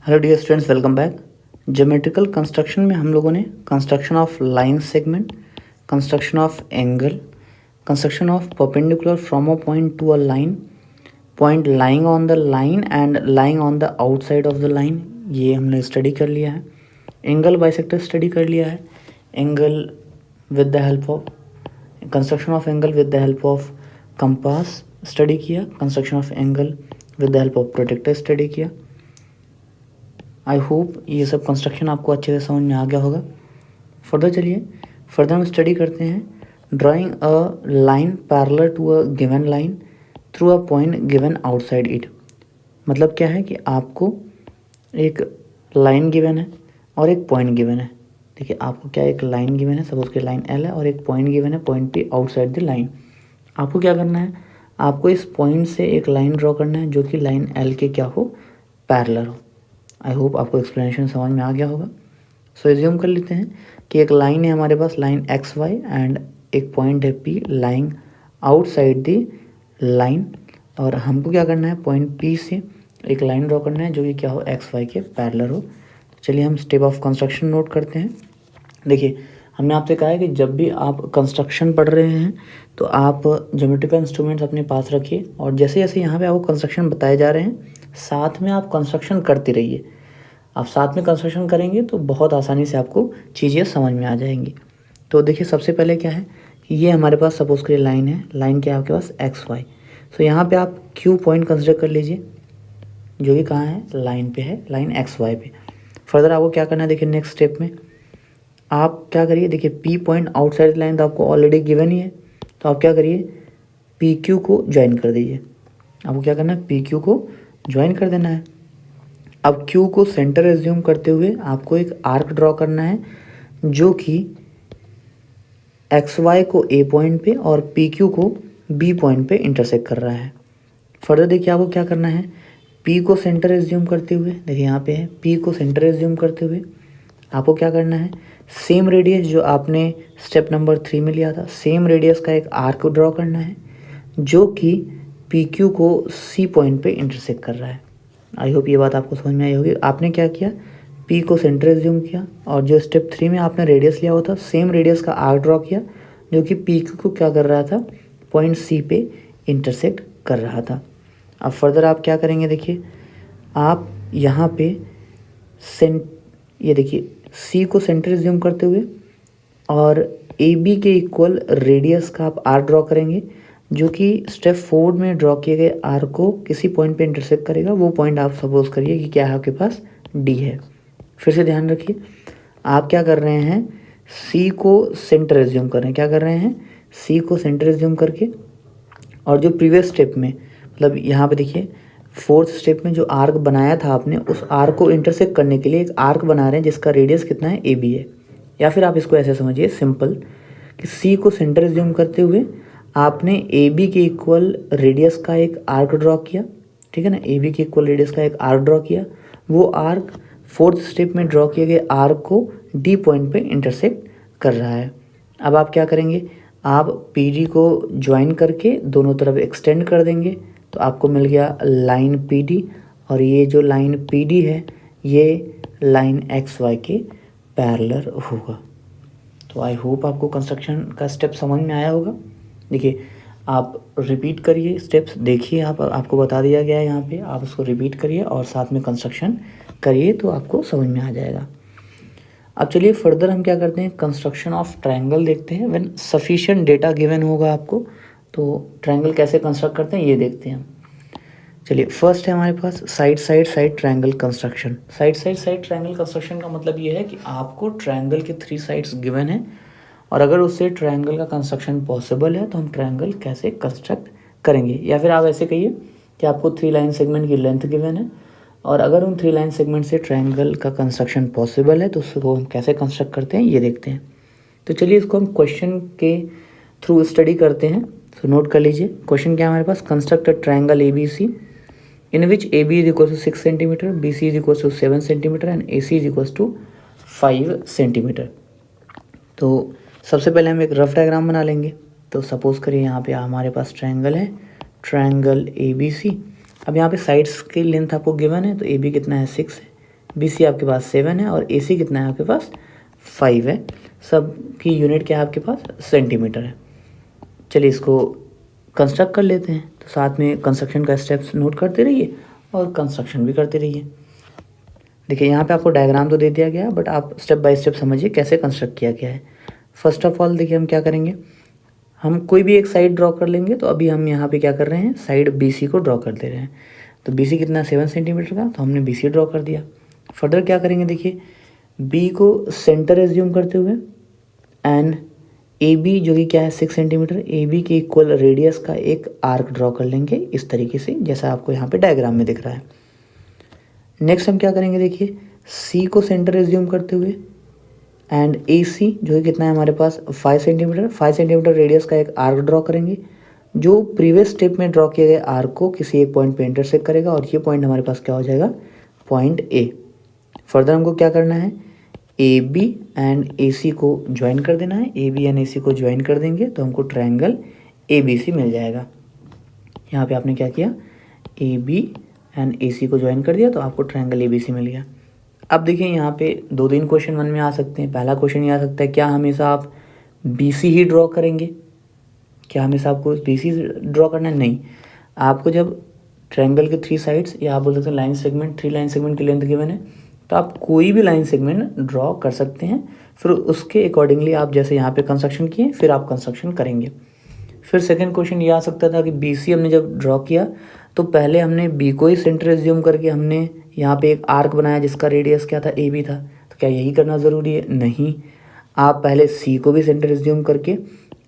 Hello dear students, welcome back. Geometrical construction में हम लोगों ने construction of line segment, construction of angle, construction of perpendicular from a point to a line, point lying on the line and lying on the outside of the line, ये हमने study कर लिया है। Angle bisector study कर लिया है। Angle with the help of construction of angle with the help of compass study किया। Construction of angle with the help of protractor study किया। आई होप ये सब कंस्ट्रक्शन आपको अच्छे से समझ में आ गया होगा। फर्दर चलिए, फर्दर हम स्टडी करते हैं drawing a line parallel to a given line through a point given outside it. मतलब क्या है कि आपको एक लाइन गिवन है और एक पॉइंट गिवन है। देखिए, आपको क्या एक लाइन गिवन है, सपोज कि लाइन एल है, और एक पॉइंट गिवन है, point P outside the line. आपको क्या करना है, आपको इस पॉइंट से एक लाइन ड्रॉ करना है जो कि लाइन एल के क्या हो, पैरेलल हो। आई होप आपको एक्सप्लेनेशन समझ में आ गया होगा। सो एज्यूम कर लेते हैं कि एक लाइन है हमारे पास, लाइन एक्स वाई, एंड एक पॉइंट है P lying outside the line, और हमको क्या करना है, पॉइंट पी से एक लाइन ड्रॉ करना है जो कि क्या हो, एक्स वाई के पैरेलल हो। तो चलिए हम स्टेप ऑफ कंस्ट्रक्शन नोट करते हैं। देखिए, हमने आपसे कहा है कि जब भी आप कंस्ट्रक्शन पढ़ रहे हैं तो आप ज्योमेट्रिकल इंस्ट्रूमेंट्स अपने पास रखिए, और जैसे जैसे यहाँ पे आपको कंस्ट्रक्शन बताए जा रहे हैं साथ में आप कंस्ट्रक्शन करते रहिए। आप साथ में कंस्ट्रक्शन करेंगे तो बहुत आसानी से आपको चीज़ें समझ में आ जाएंगी। तो देखिए, सबसे पहले क्या है कि ये हमारे पास सपोज करिए लाइन है, लाइन क्या है आपके पास, एक्स वाई। सो यहाँ पे आप क्यू पॉइंट कंसिडर कर लीजिए जो कि कहाँ है, लाइन पे है, लाइन एक्स वाई पे। फर्दर आपको क्या करना है, देखिए नेक्स्ट स्टेप में आप क्या करिए, देखिए पी पॉइंट आउटसाइड लाइन तो आपको ऑलरेडी गिवन ही है, तो आप क्या करिए, पी क्यू को ज्वाइन कर दीजिए। आपको क्या करना है, पी क्यू को ज्वाइन कर देना है। अब क्यू को सेंटर एज्यूम करते हुए आपको एक आर्क ड्रॉ करना है जो कि एक्स वाई को ए पॉइंट पे और पी क्यू को बी पॉइंट पे इंटरसेक्ट कर रहा है। फर्दर देखिए, आपको क्या करना है, पी को सेंटर एज्यूम करते हुए, देखिए यहाँ पे है, पी को सेंटर एज्यूम करते हुए आपको क्या करना है, सेम रेडियस जो आपने स्टेप नंबर 3 में लिया था, सेम रेडियस का एक आर्क ड्रॉ करना है जो कि पी क्यू को सी पॉइंट पे इंटरसेक्ट कर रहा है। आई होप ये बात आपको समझ में आई होगी। आपने क्या किया, पी को सेंटर एज्यूम किया, और जो स्टेप 3 में आपने रेडियस लिया हुआ था, सेम रेडियस का आर्क ड्रॉ किया जो कि पी क्यू को क्या कर रहा था, पॉइंट सी पे इंटरसेक्ट कर रहा था। अब फर्दर आप क्या करेंगे, देखिए आप यहाँ पे ये देखिए सी को सेंटर एज्यूम करते हुए और ए बी के इक्वल रेडियस का आप आर्क ड्रॉ करेंगे जो कि स्टेप 4 में ड्रॉ किए गए आर्क को किसी पॉइंट पे इंटरसेक्ट करेगा। वो पॉइंट आप सपोज करिए कि क्या है, आपके पास डी है। फिर से ध्यान रखिए, आप क्या कर रहे हैं, सी को सेंटर एज्यूम कर रहे हैं, क्या कर रहे हैं, सी को सेंटर एज्यूम करके, और जो प्रीवियस स्टेप में, मतलब यहाँ पे देखिए 4th स्टेप में जो आर्क बनाया था आपने, उस आर्क को इंटरसेक्ट करने के लिए एक आर्क बना रहे हैं जिसका रेडियस कितना है, ए बी है। या फिर आप इसको ऐसे समझिए सिंपल कि सी को सेंटर एज्यूम करते हुए आपने ए बी के इक्वल रेडियस का एक आर्क ड्रॉ किया, ठीक है ना, ए बी के इक्वल रेडियस का एक आर्क ड्रॉ किया। वो आर्क 4th स्टेप में ड्रॉ किए गए आर्क को डी पॉइंट पे इंटरसेक्ट कर रहा है। अब आप क्या करेंगे, आप पी डी को ज्वाइन करके दोनों तरफ एक्सटेंड कर देंगे, तो आपको मिल गया लाइन पी डी, और ये जो लाइन पी डी है ये लाइन एक्स वाई के पैरेलल होगा। तो आई होप आपको कंस्ट्रक्शन का स्टेप समझ में आया होगा। देखिए, आप रिपीट करिए स्टेप्स, देखिए आपको बता दिया गया है यहाँ पे, आप उसको रिपीट करिए और साथ में कंस्ट्रक्शन करिए तो आपको समझ में आ जाएगा। अब चलिए फर्दर हम क्या करते हैं, कंस्ट्रक्शन ऑफ ट्रायंगल देखते हैं। व्हेन सफिशिएंट डेटा गिवन होगा आपको तो ट्रायंगल कैसे कंस्ट्रक्ट करते हैं ये देखते हैं हम। चलिए, फर्स्ट है हमारे पास side triangle construction. Side triangle construction का मतलब ये है कि आपको ट्रायंगल के 3 साइड्स गिवन है, और अगर उससे ट्रायंगल का कंस्ट्रक्शन पॉसिबल है तो हम ट्रायंगल कैसे कंस्ट्रक्ट करेंगे। या फिर आप ऐसे कहिए कि आपको 3 लाइन सेगमेंट की लेंथ गिवन है, और अगर उन 3 लाइन सेगमेंट से ट्रायंगल का कंस्ट्रक्शन पॉसिबल है तो उसको हम कैसे कंस्ट्रक्ट करते हैं ये देखते हैं। तो चलिए इसको हम क्वेश्चन के थ्रू स्टडी करते हैं। तो नोट कर लीजिए, क्वेश्चन क्या है हमारे पास, construct a triangle A B C in which A B is equal to 6 centimetre, B C is equal to 7 centimetre and A C is equal to 5 centimetre. तो सबसे पहले हम एक रफ डायग्राम बना लेंगे। तो सपोज करिए यहाँ पे हमारे पास ट्रायंगल है, ट्रायंगल ए बी सी। अब यहाँ पे साइड्स की लेंथ आपको गिवन है, तो ए बी कितना है, 6 है, BC आपके पास 7 है और AC कितना है आपके पास 5 है। सब की यूनिट क्या है आपके पास सेंटीमीटर है। चलिए इसको कंस्ट्रक्ट कर लेते हैं। तो साथ में कंस्ट्रक्शन का स्टेप्स नोट करते रहिए और कंस्ट्रक्शन भी करते रहिए। देखिए यहाँ पे आपको डायग्राम तो दे दिया गया है, बट आप स्टेप बाय स्टेप समझिए कैसे कंस्ट्रक्ट किया गया है। फर्स्ट ऑफ ऑल देखिए हम क्या करेंगे, हम कोई भी एक साइड ड्रॉ कर लेंगे। तो अभी हम यहाँ पे क्या कर रहे हैं, साइड BC को ड्रॉ कर दे रहे हैं। तो BC कितना 7 सेंटीमीटर का, तो हमने BC ड्रॉ कर दिया। फर्दर क्या करेंगे, देखिए B को सेंटर एज्यूम करते हुए एंड AB जो कि क्या है 6 सेंटीमीटर, AB के इक्वल रेडियस का एक आर्क ड्रॉ कर लेंगे इस तरीके से, जैसा आपको यहाँ पे डायग्राम में दिख रहा है। नेक्स्ट हम क्या करेंगे, देखिए C को सेंटर एज्यूम करते हुए एंड AC जो है कितना है हमारे पास 5 सेंटीमीटर रेडियस का एक आर्क ड्रॉ करेंगे, जो प्रीवियस स्टेप में ड्रॉ किए गए आर्क को किसी एक पॉइंट पे इंटरसेक्ट करेगा और ये पॉइंट हमारे पास क्या हो जाएगा, पॉइंट A। फर्दर हमको क्या करना है, AB एंड AC को ज्वाइन कर देना है। AB एंड AC को ज्वाइन कर देंगे तो हमको ट्रायंगल ABC मिल जाएगा। यहाँ पे आपने क्या किया, AB एंड AC को ज्वाइन कर दिया तो आपको ट्रायंगल ABC मिल गया। अब देखिए यहाँ पे 2-3 क्वेश्चन मन में आ सकते हैं। पहला क्वेश्चन ये आ सकता है, क्या हमेशा आप BC ही ड्रॉ करेंगे, क्या हमेशा आपको BC ड्रॉ करना है? नहीं, आपको जब ट्रायंगल के 3 साइड्स या आप बोल सकते हैं लाइन सेगमेंट, 3 लाइन सेगमेंट की लेंथ गिवन है, तो आप कोई भी लाइन सेगमेंट ड्रॉ कर सकते हैं। फिर उसके अकॉर्डिंगली आप जैसे यहाँ पे कंस्ट्रक्शन किए फिर आप कंस्ट्रक्शन करेंगे। फिर सेकंड क्वेश्चन ये आ सकता था कि BC हमने जब ड्रॉ किया तो पहले हमने B को ही सेंटर एज्यूम करके हमने यहाँ पे एक आर्क बनाया जिसका रेडियस क्या था, AB था। तो क्या यही करना ज़रूरी है? नहीं, आप पहले C को भी सेंटर एज्यूम करके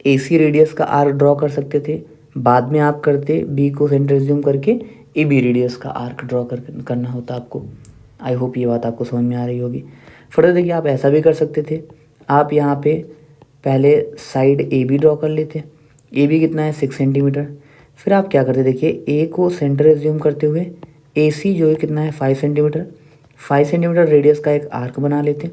AC रेडियस का आर्क ड्रॉ कर सकते थे, बाद में आप करते B को सेंटर एज्यूम करके AB रेडियस का आर्क ड्रॉ करना होता आपको। आई होप ये बात आपको समझ में आ रही होगी। फर्दर देखिए आप ऐसा भी कर सकते थे, आप यहाँ पे पहले साइड AB ड्रॉ कर लेते। AB कितना है 6 सेंटीमीटर। फिर आप क्या करते, देखिए A को सेंटर एज्यूम करते हुए AC जो है कितना है 5 सेंटीमीटर, 5 सेंटीमीटर रेडियस का एक आर्क बना लेते।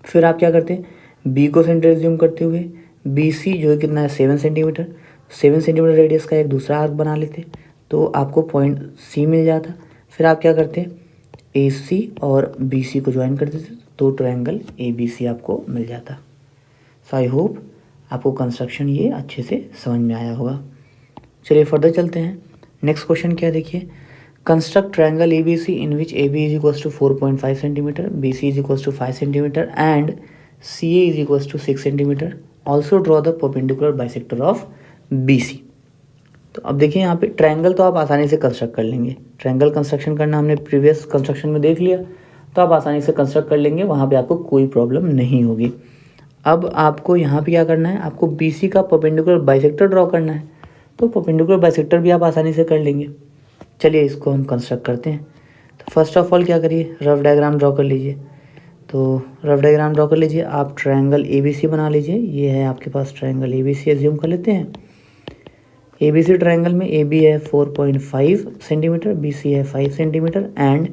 फिर आप क्या करते, B को सेंटर एज्यूम करते हुए BC जो है कितना है 7 सेंटीमीटर, 7 सेंटीमीटर रेडियस का एक दूसरा आर्क बना लेते, तो आपको पॉइंट C मिल जाता। फिर आप क्या करते, AC और BC को ज्वाइन कर देते तो ट्रायंगल ABC आपको मिल जाता। सो आई होप आपको कंस्ट्रक्शन ये अच्छे से समझ में आया होगा। चलिए फर्दर चलते हैं। नेक्स्ट क्वेश्चन क्या है, देखिए construct triangle ABC in which AB is equals to 4.5 centimetre, BC is equals to 5 centimetre and CA is equals to 6 centimetre. Also draw the perpendicular bisector of BC। तो अब देखिए यहाँ पे ट्रायंगल तो आप आसानी से कंस्ट्रक्ट कर लेंगे। ट्रायंगल कंस्ट्रक्शन करना हमने प्रीवियस कंस्ट्रक्शन में देख लिया, तो आप आसानी से कंस्ट्रक्ट कर लेंगे, वहाँ पे आपको कोई प्रॉब्लम नहीं होगी। अब आपको यहाँ पे क्या करना है, आपको BC का परपेंडिकुलर बाइसेक्टर ड्रॉ करना है, तो परपेंडिकुलर बाइसेक्टर भी आप आसानी से कर लेंगे। चलिए इसको हम कंस्ट्रक्ट करते हैं। तो फर्स्ट ऑफ ऑल क्या करिए, रफ डायग्राम ड्रॉ कर लीजिए। तो रफ डायग्राम ड्रॉ कर लीजिए, आप ट्रायंगल ABC बना लीजिए। ये है आपके पास ट्रायंगल ABC, एज्यूम कर लेते हैं। ABC ट्रायंगल में AB है 4.5 सेंटीमीटर, BC है 5 सेंटीमीटर एंड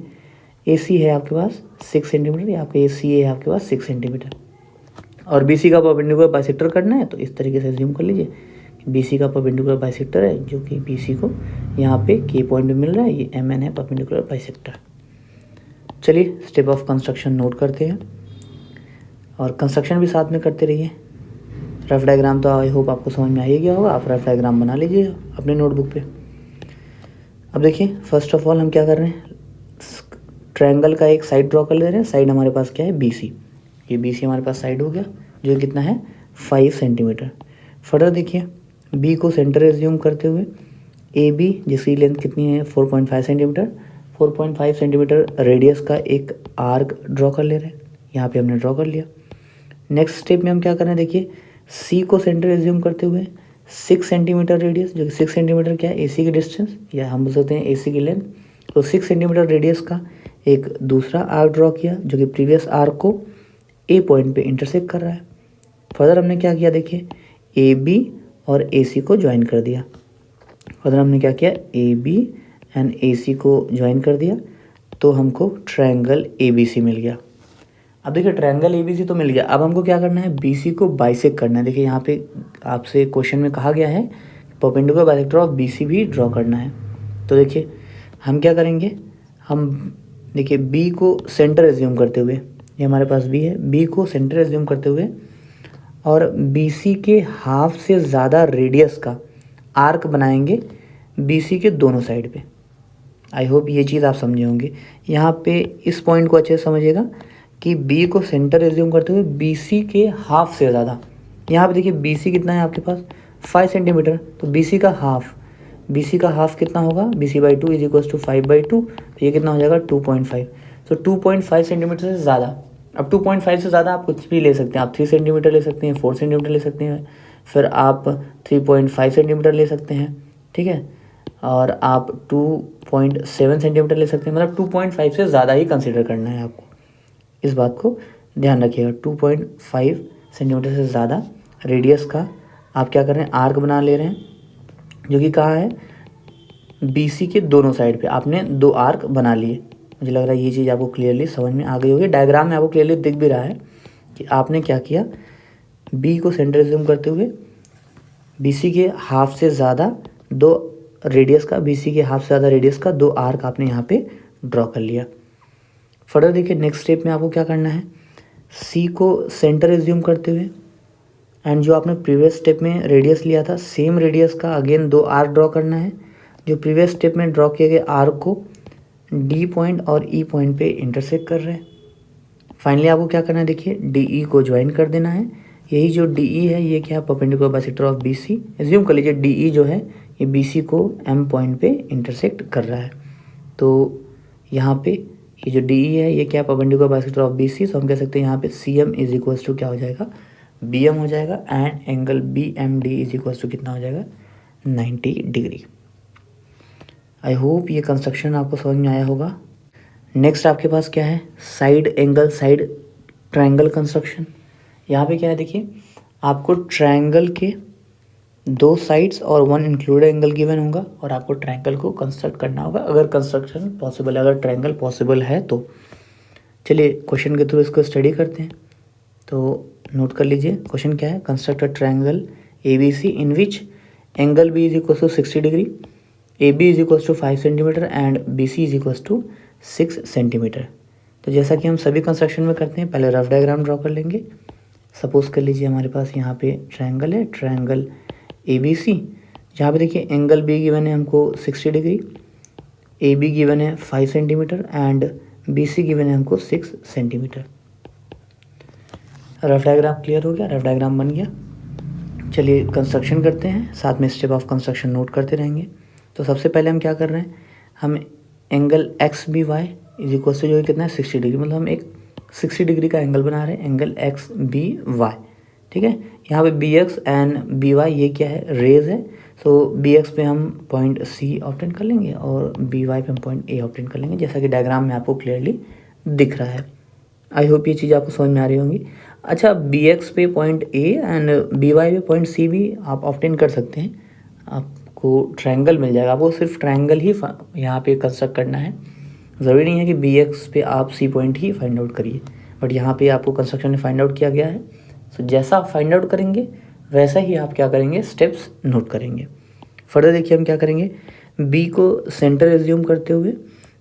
AC है आपके पास 6 सेंटीमीटर, या आपका CA है आपके पास 6 सेंटीमीटर। और BC का परपेंडिकुलर बाइसेक्टर करना है, तो इस तरीके से एज्यूम कर लीजिए BC का परपेंडिकुलर बाइसेक्टर है, जो कि BC को यहाँ पे K पॉइंट पे मिल रहा है, ये MN है परपेंडिकुलर बाइसेक्टर। चलिए स्टेप ऑफ कंस्ट्रक्शन नोट करते हैं और कंस्ट्रक्शन भी साथ में करते रहिए। रफ डायग्राम तो आई होप आपको समझ में आ ही गया होगा, आप रफ डायग्राम बना लीजिए अपने नोटबुक पे। अब देखिए फर्स्ट ऑफ ऑल हम क्या कर रहे हैं, ट्रायंगल का एक साइड ड्रॉ कर ले रहे हैं। साइड हमारे पास क्या है, BC। ये BC हमारे पास साइड हो गया, जो कितना है 5 सेंटीमीटर। फर्दर देखिए B को सेंटर एज्यूम करते हुए AB जिसकी लेंथ कितनी है 4.5 सेंटीमीटर, 4.5 सेंटीमीटर रेडियस का एक आर्क ड्रॉ कर ले रहे हैं। यहाँ पे हमने ड्रॉ कर लिया। नेक्स्ट स्टेप में हम क्या कर रहे हैं, देखिए C को सेंटर एज्यूम करते हुए 6 सेंटीमीटर रेडियस, जो कि 6 सेंटीमीटर क्या है AC की डिस्टेंस, या हम बोल सकते हैं AC की लेंथ, तो 6 सेंटीमीटर रेडियस का एक दूसरा आर्क ड्रॉ किया, जो कि प्रीवियस आर्क को A पॉइंट पे इंटरसेक्ट कर रहा है। फर्दर हमने क्या किया, देखिए AB और AC को ज्वाइन कर दिया। फर्दर हमने क्या किया, AB एंड AC को ज्वाइन कर दिया, तो हमको ट्रायंगल ABC मिल गया। अब देखिए ट्रायंगल ABC तो मिल गया, अब हमको क्या करना है, BC को बाइसेक्ट करना है। देखिए यहाँ पे आपसे क्वेश्चन में कहा गया है परपेंडिकुलर बाइसेक्टर ऑफ BC भी ड्रॉ करना है। तो देखिए हम क्या करेंगे, हम देखिए बी को सेंटर एज्यूम करते हुए, ये हमारे पास बी है, बी को सेंटर एज्यूम करते हुए और बी सी के हाफ से ज़्यादा रेडियस का आर्क बनाएंगे बी सी के दोनों साइड पे। आई होप ये चीज़ आप समझे होंगे। यहाँ पे इस पॉइंट को अच्छे से समझिएगा कि बी को सेंटर एज्यूम करते हुए बी सी के हाफ से ज़्यादा, यहाँ पे देखिए बी सी कितना है आपके पास 5 सेंटीमीटर, तो बी सी का हाफ कितना होगा, B C by two is equal to 5/2, तो ये कितना हो जाएगा 2.5। तो 2.5 सेंटीमीटर से ज़्यादा, अब 2.5 से ज़्यादा आप कुछ भी ले सकते हैं, आप 3 सेंटीमीटर ले सकते हैं, 4 सेंटीमीटर ले सकते हैं, फिर आप 3.5 सेंटीमीटर ले सकते हैं, ठीक है, और आप 2.7 सेंटीमीटर ले सकते हैं, मतलब 2.5 से ज़्यादा ही कंसिडर करना है आपको, इस बात को ध्यान रखिएगा। 2.5 सेंटीमीटर से ज़्यादा रेडियस का आप क्या कर रहे हैं, आर्क बना ले रहे हैं, जो कि कहाँ है, BC के दोनों साइड पे आपने 2 आर्क बना लिए। मुझे लग रहा है ये चीज़ आपको क्लियरली समझ में आ गई होगी, डायग्राम में आपको क्लियरली दिख भी रहा है कि आपने क्या किया, B को सेंटर एज्यूम करते हुए BC के हाफ से ज़्यादा 2 रेडियस का, BC के हाफ से ज़्यादा रेडियस का 2 आर्क आपने यहाँ पे ड्रॉ कर लिया। फर्दर देखिए नेक्स्ट स्टेप में आपको क्या करना है, C को सेंटर एज्यूम करते हुए एंड जो आपने प्रीवियस स्टेप में रेडियस लिया था, सेम रेडियस का अगेन 2 आर्क ड्रॉ करना है, जो प्रीवियस स्टेप में ड्रॉ किए गए आर्क को D पॉइंट और E पॉइंट पे इंटरसेक्ट कर रहे हैं। फाइनली आपको क्या करना है, देखिए DE को ज्वाइन कर देना है। यही जो DE है ये क्या है, perpendicular bisector of BC। Assume कर लीजिए DE जो है ये BC को M पॉइंट पे इंटरसेक्ट कर रहा है, तो यहाँ पे ये जो DE है ये क्या है, परपेंडिकुलर बाइसेक्टर ऑफ BC, तो हम कह सकते हैं यहाँ पे CM इज इक्वल्स टू क्या हो जाएगा, BM हो जाएगा, and angle BMD is equals to कितना हो जाएगा, 90 डिग्री। आई होप ये कंस्ट्रक्शन आपको समझ में आया होगा। नेक्स्ट आपके पास क्या है, side angle, side triangle construction. यहाँ पे क्या है, देखिए आपको ट्रायंगल के 2 साइड्स और 1 इंक्लूडेड एंगल गिवन होगा और आपको ट्रायंगल को कंस्ट्रक्ट करना होगा, अगर कंस्ट्रक्शन पॉसिबल है, अगर ट्रायंगल पॉसिबल है तो। चलिए क्वेश्चन के थ्रू इसको स्टडी करते हैं। तो नोट कर लीजिए क्वेश्चन क्या है, construct a triangle ABC in which angle B is equal to 60 degree, AB is equal to 5 centimetre and BC is equal to 6 centimetre. तो जैसा कि हम सभी कंस्ट्रक्शन में करते हैं, पहले रफ डायग्राम ड्रॉ कर लेंगे। सपोज कर लीजिए हमारे पास यहाँ पे ट्रायंगल है, ट्रायंगल ABC, जहाँ पे देखिए एंगल B गिवन है हमको 60 डिग्री, AB गिवन है 5 सेंटीमीटर एंड BC गिवन है हमको 6 सेंटीमीटर। रफ डायग्राम क्लियर हो गया, रफ डायग्राम बन गया। चलिए कंस्ट्रक्शन करते हैं, साथ में स्टेप ऑफ कंस्ट्रक्शन नोट करते रहेंगे। तो सबसे पहले हम क्या कर रहे हैं, हम एंगल XBY इज इक्वल से जो है कितना है 60 डिग्री, मतलब हम एक 60 डिग्री का एंगल बना रहे हैं, एंगल XBY, ठीक है। यहाँ पे BX एंड BY ये क्या है, रेज है, तो BX पे हम पॉइंट C ऑब्टेन कर लेंगे और BY पे हम पॉइंट A ऑब्टेन कर लेंगे, जैसा कि डायग्राम में आपको क्लियरली दिख रहा है। आई होप ये चीज़ आपको समझ में आ रही होंगी। अच्छा, BX पे पॉइंट A एंड BY पे पॉइंट C भी आप ऑब्टेन कर सकते हैं, आपको ट्रायंगल मिल जाएगा। आपको सिर्फ ट्रायंगल ही यहाँ पे कंस्ट्रक्ट करना है, ज़रूरी नहीं है कि BX पे आप C पॉइंट ही फाइंड आउट करिए, बट यहाँ पे आपको कंस्ट्रक्शन में फाइंड आउट किया गया है। तो जैसा आप फाइंड आउट करेंगे वैसा ही आप क्या करेंगे, स्टेप्स नोट करेंगे। फर्दर देखिए हम क्या करेंगे, B को सेंटर एज्यूम करते हुए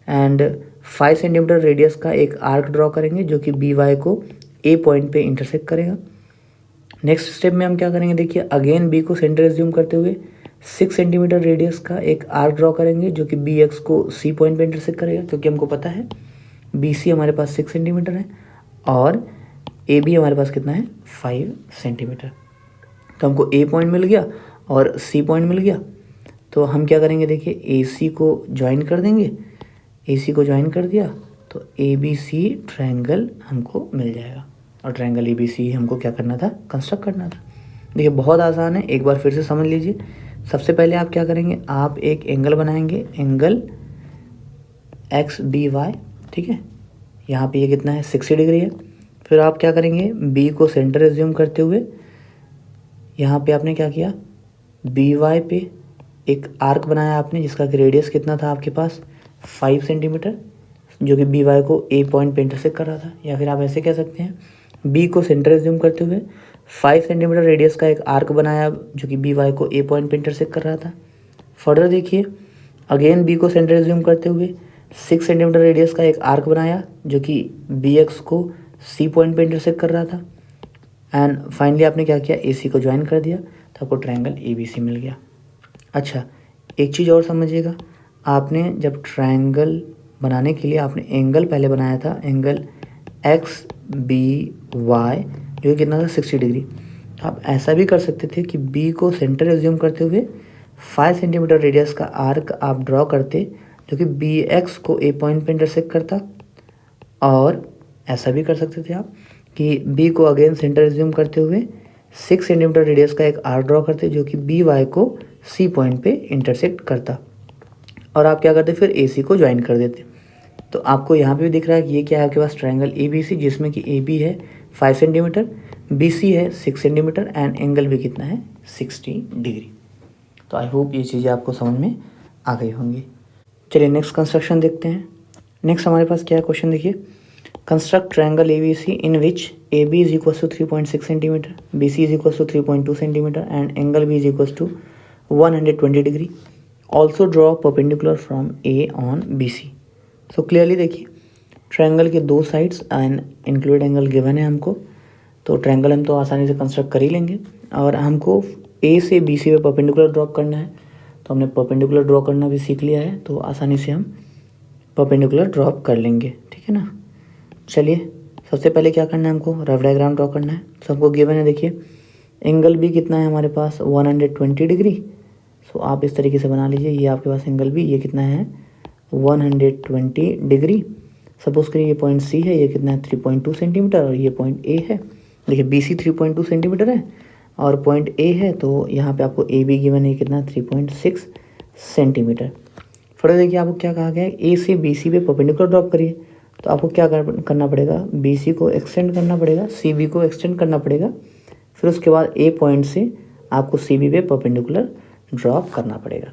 एंड 5 सेंटीमीटर रेडियस का एक आर्क ड्रॉ करेंगे जो कि BY को A पॉइंट पे इंटरसेक्ट करेगा। नेक्स्ट स्टेप में हम क्या करेंगे, देखिए अगेन B को सेंटर एज्यूम करते हुए 6 सेंटीमीटर रेडियस का एक आर्क ड्रॉ करेंगे जो कि BX को C पॉइंट पे इंटरसेक्ट करेगा, क्योंकि हमको पता है BC हमारे पास 6 सेंटीमीटर है और AB हमारे पास कितना है 5 सेंटीमीटर। तो हमको A पॉइंट मिल गया और C पॉइंट मिल गया, तो हम क्या करेंगे, देखिए AC को ज्वाइन कर देंगे, AC को ज्वाइन कर दिया तो ABC ट्रायंगल हमको मिल जाएगा और ट्रायंगल ABC हमको क्या करना था, कंस्ट्रक्ट करना था। देखिए बहुत आसान है, एक बार फिर से समझ लीजिए। सबसे पहले आप क्या करेंगे, आप एक एंगल बनाएंगे, एंगल XBY, ठीक है, यहाँ पे ये कितना है 60 डिग्री है। फिर आप क्या करेंगे, B को सेंटर एज्यूम करते हुए यहाँ पे आपने क्या किया, BY पे एक आर्क बनाया आपने जिसका रेडियस कितना था आपके पास 5 सेंटीमीटर, जो कि BY को A पॉइंट पे इंटरसेक्ट कर रहा था। या फिर आप ऐसे कह सकते हैं, B को सेंटर एज्यूम करते हुए 5 सेंटीमीटर रेडियस का एक आर्क बनाया जो कि BY को A पॉइंट पे इंटरसेक्ट कर रहा था। फर्दर देखिए अगेन B को सेंटर एज्यूम करते हुए 6 सेंटीमीटर रेडियस का एक आर्क बनाया जो कि बी एक्स को सी पॉइंट पे इंटरसेक्ट कर रहा था। एंड फाइनली आपने क्या किया, ए सी को ज्वाइन कर दिया तो आपको ट्रायंगल ए बी सी मिल गया। अच्छा, एक चीज़ और समझिएगा, आपने जब ट्रायंगल बनाने के लिए आपने एंगल पहले बनाया था, एंगल एक्स बी वाई जो कि कितना था 60 डिग्री। आप ऐसा भी कर सकते थे कि बी को सेंटर एज्यूम करते हुए 5 सेंटीमीटर रेडियस का आर्क आप ड्रॉ करते जो कि बी एक्स को ए पॉइंट पे इंटरसेक्ट करता, और ऐसा भी कर सकते थे आप कि बी को अगेन सेंटर एज्यूम करते हुए 6 सेंटीमीटर रेडियस का एक आर्क ड्रॉ करते जो कि बी वाई को सी पॉइंट पे इंटरसेक्ट करता, और आप क्या करते फिर ए सी को ज्वाइन कर देते। तो आपको यहाँ पे भी दिख रहा है कि ये क्या है आपके पास ट्रायंगल ए बी सी, जिसमें कि ए बी है 5 सेंटीमीटर, बी सी है 6 सेंटीमीटर एंड एंगल भी कितना है 60 डिग्री। तो आई होप ये चीज़ें आपको समझ में आ गई होंगी। चलिए नेक्स्ट कंस्ट्रक्शन देखते हैं। नेक्स्ट हमारे पास क्या है क्वेश्चन, देखिए construct triangle A B C in which A B is equal to 3.6 centimetre, B C is equal to 3.2 centimetre and angle B is equal to 120 degree. Also draw perpendicular from A on B C. So clearly देखिए triangle के दो sides and include angle given है हमको, तो triangle हम तो आसानी से कंस्ट्रक्ट कर ही लेंगे, और हमको ए से बी सी पे परपेंडिकुलर ड्रॉप करना है, तो हमने परपेंडिकुलर ड्रॉ करना भी सीख लिया है, तो आसानी से हम परपेंडिकुलर ड्रॉप कर लेंगे, ठीक है ना। चलिए सबसे पहले क्या करना है, हमको रफ डायग्राम ड्रॉ करना है। तो हमको गिवन है, देखिए एंगल भी कितना है हमारे पास 120 डिग्री। सो आप इस तरीके से बना लीजिए, ये आपके पास एंगल भी ये कितना है 120 डिग्री। सपोज करिए ये पॉइंट सी है, ये कितना है 3.2 सेंटीमीटर, और ये पॉइंट ए है। देखिए बी सी 3.2 सेंटीमीटर है और पॉइंट ए है, तो यहाँ पे आपको ए बी गिवन है कितना 3.6 सेंटीमीटर। फर्दर देखिए आपको क्या कहा गया है, ए से बी सी पे परपेंडिकुलर ड्रॉप करिए, तो आपको क्या करना पड़ेगा, बी सी को एक्सटेंड करना पड़ेगा, सी बी को एक्सटेंड करना पड़ेगा, फिर उसके बाद ए पॉइंट से आपको सी बी पे परपेंडिकुलर ड्रॉप करना पड़ेगा।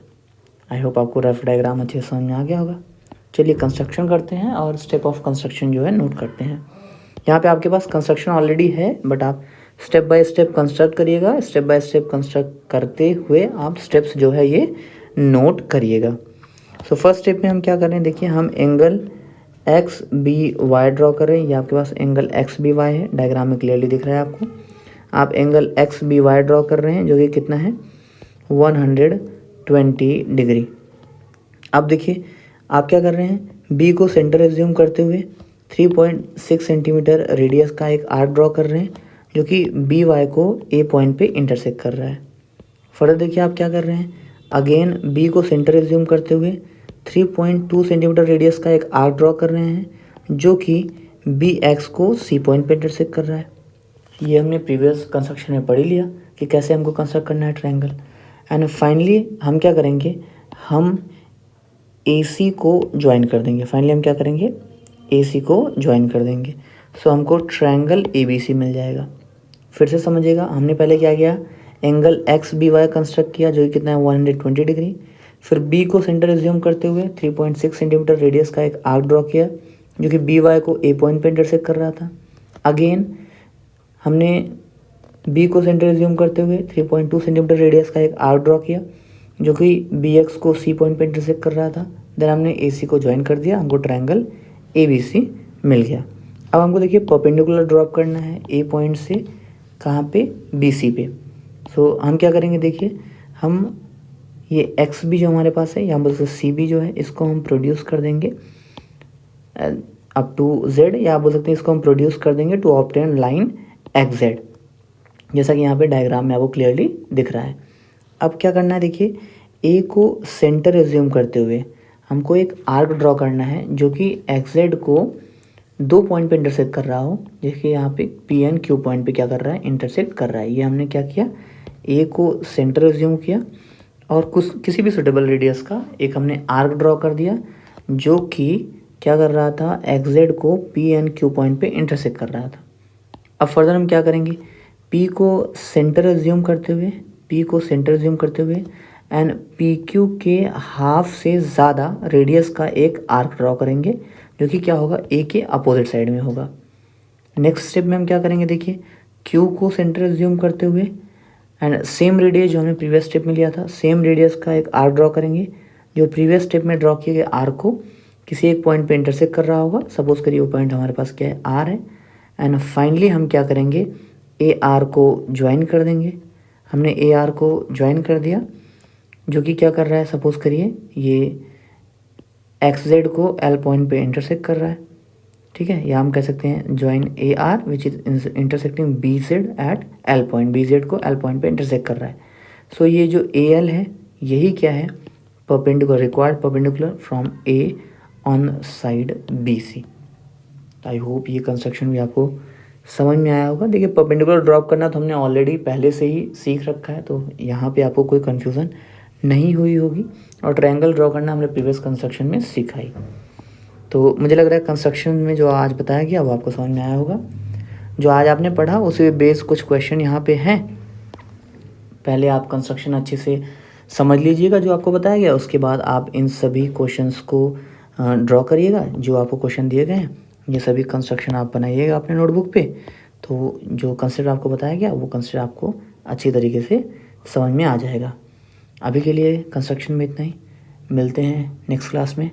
आई होप आपको रफ डायग्राम अच्छे से समझ में आ गया होगा। चलिए कंस्ट्रक्शन करते हैं और स्टेप ऑफ कंस्ट्रक्शन जो है नोट करते हैं। यहाँ पे आपके पास कंस्ट्रक्शन ऑलरेडी है, बट आप स्टेप बाय स्टेप कंस्ट्रक्ट करिएगा। स्टेप बाय स्टेप कंस्ट्रक्ट करते हुए आप स्टेप्स जो है ये नोट करिएगा। सो फर्स्ट स्टेप में हम क्या कर रहे हैं, देखिए हम angle X B Y draw कर रहे हैं। ये आपके पास एंगल एक्स बी वाई है, डायग्राम में क्लियरली दिख रहा है आपको। आप angle X B Y draw कर रहे हैं जो कि कितना है 120 डिग्री। अब देखिए आप क्या कर रहे हैं, बी को सेंटर एज्यूम करते हुए 3.6 सेंटीमीटर रेडियस का एक आर्क ड्रॉ कर रहे हैं जो कि बी वाई को ए पॉइंट पे इंटरसेक्ट कर रहा है। फर्दर देखिए आप क्या कर रहे हैं, अगेन बी को सेंटर एज्यूम करते हुए 3.2 सेंटीमीटर रेडियस का एक आर्क ड्रॉ कर रहे हैं जो कि बी एक्स को सी पॉइंट पे इंटरसेक्ट कर रहा है। ये हमने प्रीवियस कंस्ट्रक्शन में पढ़ ही लिया कि कैसे हमको कंस्ट्रक्ट करना है ट्रायंगल। एंड फाइनली हम क्या करेंगे, हम ए सी को ज्वाइन कर देंगे। फाइनली हम क्या करेंगे, ए सी को ज्वाइन कर देंगे। सो हमको ट्रायंगल ए बी सी मिल जाएगा। फिर से समझिएगा, हमने पहले क्या किया, angle X B Y construct किया जो कि कितना है 120 डिग्री। फिर बी को सेंटर एज्यूम करते हुए 3.6 सेंटीमीटर रेडियस का एक आर्क ड्रॉ किया जो कि बी वाई को ए पॉइंट पे इंटरसेक्ट कर रहा था। अगेन हमने बी को सेंटर एज्यूम करते हुए 3.2 सेंटीमीटर रेडियस का एक आर्क ड्रॉ किया जो कि बी एक्स को सी पॉइंट पे इंटरसेक्ट कर रहा था। देन हमने ए सी को ज्वाइन कर दिया, हमको ट्रायंगल ए बी सी मिल गया। अब हमको देखिए परपेंडिकुलर ड्रॉप करना है ए पॉइंट से कहाँ पे, बी सी पे। सो हम क्या करेंगे, देखिए हम ये एक्स बी जो हमारे पास है, यहाँ पर सी बी जो है इसको हम प्रोड्यूस कर देंगे अप टू जेड, या आप बोल सकते हैं इसको हम प्रोड्यूस कर देंगे to obtain line X Z, जैसा कि यहाँ पे डायग्राम में आपको क्लियरली दिख रहा है। अब क्या करना है, देखिए ए को सेंटर एज्यूम करते हुए हमको एक आर्क ड्रॉ करना है जो कि एक्स जेड को 2 पॉइंट पे इंटरसेक्ट कर रहा हो। देखिए यहाँ पे पी एन क्यू पॉइंट पे क्या कर रहा है, इंटरसेक्ट कर रहा है। ये हमने क्या किया, ए को सेंटर एज्यूम किया और कुछ किसी भी सुटेबल रेडियस का एक हमने आर्क ड्रॉ कर दिया जो कि क्या कर रहा था, एक्स जेड को पी एन क्यू पॉइंट पे इंटरसेक्ट कर रहा था। अब फर्दर हम क्या करेंगे, पी को सेंटर एज्यूम करते हुए एंड पी क्यू के हाफ से ज़्यादा रेडियस का एक आर्क ड्रॉ करेंगे जो कि क्या होगा, ए के अपोजिट साइड में होगा। नेक्स्ट स्टेप में हम क्या करेंगे, देखिए क्यू को सेंटर एज्यूम करते हुए एंड सेम रेडियस जो हमने प्रीवियस स्टेप में लिया था, सेम रेडियस का एक आर्क ड्रॉ करेंगे जो प्रीवियस स्टेप में ड्रॉ किए गए आर्क को किसी एक पॉइंट पे इंटरसेक्ट कर रहा होगा। सपोज करिए वो पॉइंट हमारे पास क्या है, आर है। एंड फाइनली हम क्या करेंगे, ए आर को ज्वाइन कर देंगे। हमने ए आर को ज्वाइन कर दिया, जो कि क्या कर रहा है, सपोज करिए ये एक्स जेड को एल पॉइंट पे इंटरसेक्ट कर रहा है, ठीक है। या हम कह सकते हैं join A R which is intersecting B Z at L point, B Z को एल पॉइंट पे इंटरसेक्ट कर रहा है। सो ये जो ए एल है यही क्या है, perpendicular, required perpendicular from A on side B C. I hope ये कंस्ट्रक्शन भी आपको समझ में आया होगा। देखिए परपेंडिकुलर ड्रॉप करना तो हमने ऑलरेडी पहले से ही सीख रखा है, तो यहाँ पे आपको कोई कन्फ्यूज़न नहीं हुई होगी। और ट्रायंगल ड्रॉ करना हमने प्रीवियस कंस्ट्रक्शन में सीखा ही। तो मुझे लग रहा है कंस्ट्रक्शन में जो आज बताया गया वो आपको समझ में आया होगा। जो आज आपने पढ़ा उसे बेस कुछ क्वेश्चन यहाँ पे हैं। पहले आप कंस्ट्रक्शन अच्छे से समझ लीजिएगा जो आपको बताया गया, उसके बाद आप इन सभी क्वेश्चंस को ड्रॉ करिएगा जो आपको क्वेश्चन दिए गए हैं। ये सभी कंस्ट्रक्शन आप बनाइएगा अपने नोटबुक पे। तो जो कंसेप्ट आपको बताया गया वो कंसेप्ट आपको अच्छी तरीके से समझ में आ जाएगा। अभी के लिए कंस्ट्रक्शन में इतना ही, मिलते हैं नेक्स्ट क्लास में।